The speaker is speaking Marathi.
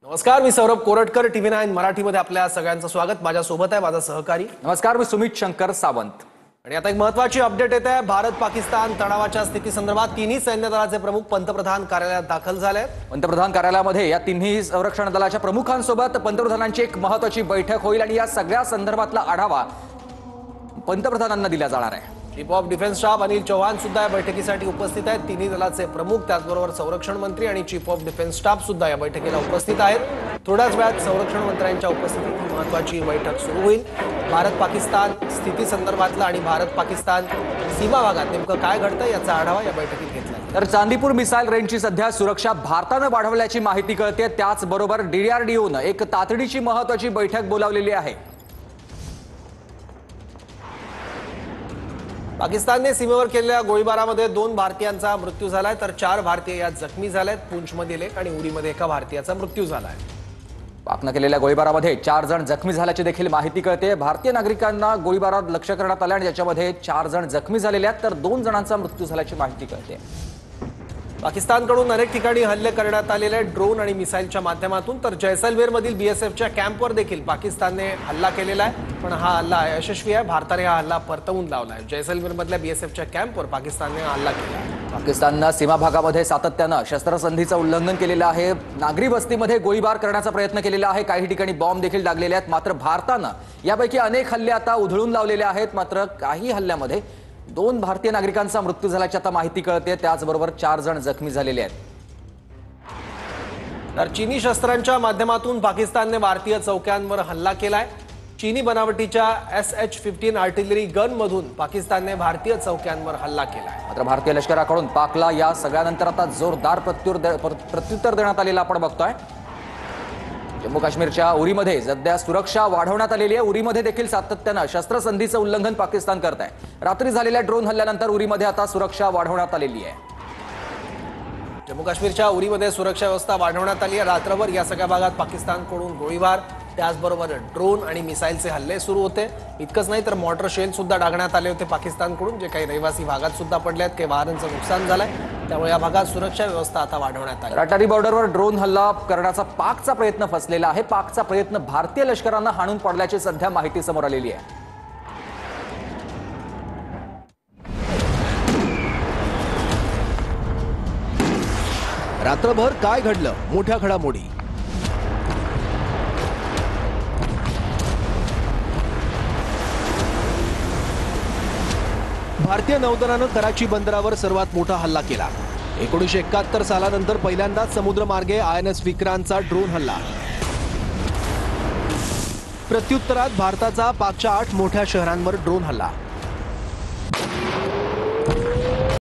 नमस्कार, मी सौरभ कोरटकर. TV9 मराठीमध्ये आपल्या सगळ्यांचं स्वागत. माझ्यासोबत आहे माझा सहकारी. नमस्कार, मी सुमित शंकर सावंत. आणि आता एक महत्त्वाची अपडेट येत आहे. भारत पाकिस्तान तणावाच्या स्थितीसंदर्भात तिन्ही सैन्य दलाचे प्रमुख पंतप्रधान कार्यालयात दाखल झाले. पंतप्रधान कार्यालयामध्ये या तिन्ही संरक्षण दलाच्या प्रमुखांसोबत पंतप्रधानांची एक महत्त्वाची बैठक होईल आणि या सगळ्या संदर्भातला आढावा पंतप्रधानांना दिला जाणार आहे. Chief of defence staff Anil Chauhan सुद्धा या बैठकीसाठी उपस्थित आहेत. तिन्ही दलाचे प्रमुख, त्याचबरोबर संरक्षण मंत्री आणि चीफ ऑफ डिफेन्स स्टाफ सुद्धा या बैठकीला उपस्थित आहेत. थोड्याच वेळात संरक्षण मंत्र्यांच्या उपस्थितीत ही महत्त्वाची बैठक सुरू होईल. भारत पाकिस्तान स्थिती संदर्भातला आणि भारत पाकिस्तान सीमा भागात नेमकं काय घडतं याचा आढावा या बैठकीत घेतला. तर चांदीपूर मिसाईल रेंजची सध्या सुरक्षा भारतानं वाढवल्याची माहिती कळते. त्याचबरोबर DRDOनं एक तातडीची महत्त्वाची बैठक बोलावलेली आहे. पाकिस्तानने सीमेवर केलेल्या गोळीबारामध्ये 2 भारतीयांचा मृत्यू झालाय, तर 4 भारतीय यात जखमी झालेत. पूंछमधील 1 आणि उरीमध्ये 1 भारतीयाचा मृत्यू झालाय. पाकनं केलेल्या गोळीबारामध्ये 4 जण जखमी झाल्याची देखील माहिती कळते. भारतीय नागरिकांना गोळीबारात लक्ष करण्यात आलं आणि याच्यामध्ये 4 जण जखमी झालेले आहेत, तर 2 जणांचा मृत्यू झाल्याची माहिती कळते. पाकिस्तानकडून अनेक ठिकाणी हल्ले करण्यात आलेले ड्रोन आणि मिसाईलच्या माध्यमातून. तर जैसलमेरमधील BSFच्या कॅम्पवर देखील पाकिस्तानने हल्ला केलेला आहे, पण हा हल्ला यशस्वी आहे. भारताने हा हल्ला परतवून लावला आहे. जैसलमेरमधल्या BSFच्या कॅम्पवर पाकिस्तानने हल्ला केला आहे. पाकिस्ताननं सीमा भागामध्ये सातत्यानं शस्त्रसंधीचं उल्लंघन केलेलं आहे. नागरी वस्तीमध्ये गोळीबार करण्याचा प्रयत्न केलेला आहे. काही ठिकाणी बॉम्ब देखील लागलेले आहेत. मात्र भारतानं यापैकी अनेक हल्ले आता उधळून लावलेले आहेत. मात्र काही हल्ल्यामध्ये 2 भारतीय नागरिकांचा मृत्यू झाल्याची आता माहिती कळते. त्याचबरोबर 4 जण जखमी झालेले आहेत. तर चीनी शस्त्रांच्या माध्यमातून पाकिस्तानने भारतीय चौक्यांवर हल्ला केलाय. चीनी बनावटीच्या SH-15 आर्टिलरी गन मधून पाकिस्तानने भारतीय चौक्यांवर हल्ला केलाय. मात्र भारतीय लष्कराकडून पाकला या सगळ्यानंतर आता जोरदार प्रत्युत्तर देण्यात आलेलं आपण बघतोय. जम्मू काश्मीरच्या उरीमध्ये सध्या सुरक्षा वाढवण्यात आलेली आहे. उरीमध्ये देखील सातत्यानं शस्त्रसंधीचं उल्लंघन पाकिस्तान करत आहे. रात्री झालेल्या ड्रोन हल्ल्यानंतर उरीमध्ये आता सुरक्षा वाढवण्यात आलेली आहे. जम्मू काश्मीरच्या उरीमध्ये सुरक्षा व्यवस्था वाढवण्यात आली आहे. रात्रभर या सगळ्या भागात पाकिस्तानकडून गोळीबार, त्याचबरोबर ड्रोन आणि मिसाईलचे हल्ले सुरू होते. इतकंच नाही तर मॉर्टर शेल सुद्धा डागण्यात आले होते पाकिस्तानकडून, जे काही रहिवासी भागात सुद्धा पडले आहेत. काही वाहनांचं नुकसान झालंय, त्यामुळे या भागात सुरक्षा व्यवस्था आता वाढवण्यात आली. अटारी बॉर्डरवर ड्रोन हल्ला करण्याचा पाकचा प्रयत्न फसलेला आहे. पाकचा प्रयत्न भारतीय लष्करानं हाणून पाडल्याची सध्या माहिती समोर आलेली आहे. रात्रभर काय घडलं? मोठ्या घडामोडी. भारतीय नौदलानं कराची बंदरावर सर्वात मोठा हल्ला केला. 1971 सालानंतर पहिल्यांदाच समुद्रमार्गे INS विक्रांतचा ड्रोन हल्ला. प्रत्युत्तरात भारताचा पाकच्या 8 मोठ्या शहरांवर ड्रोन हल्ला.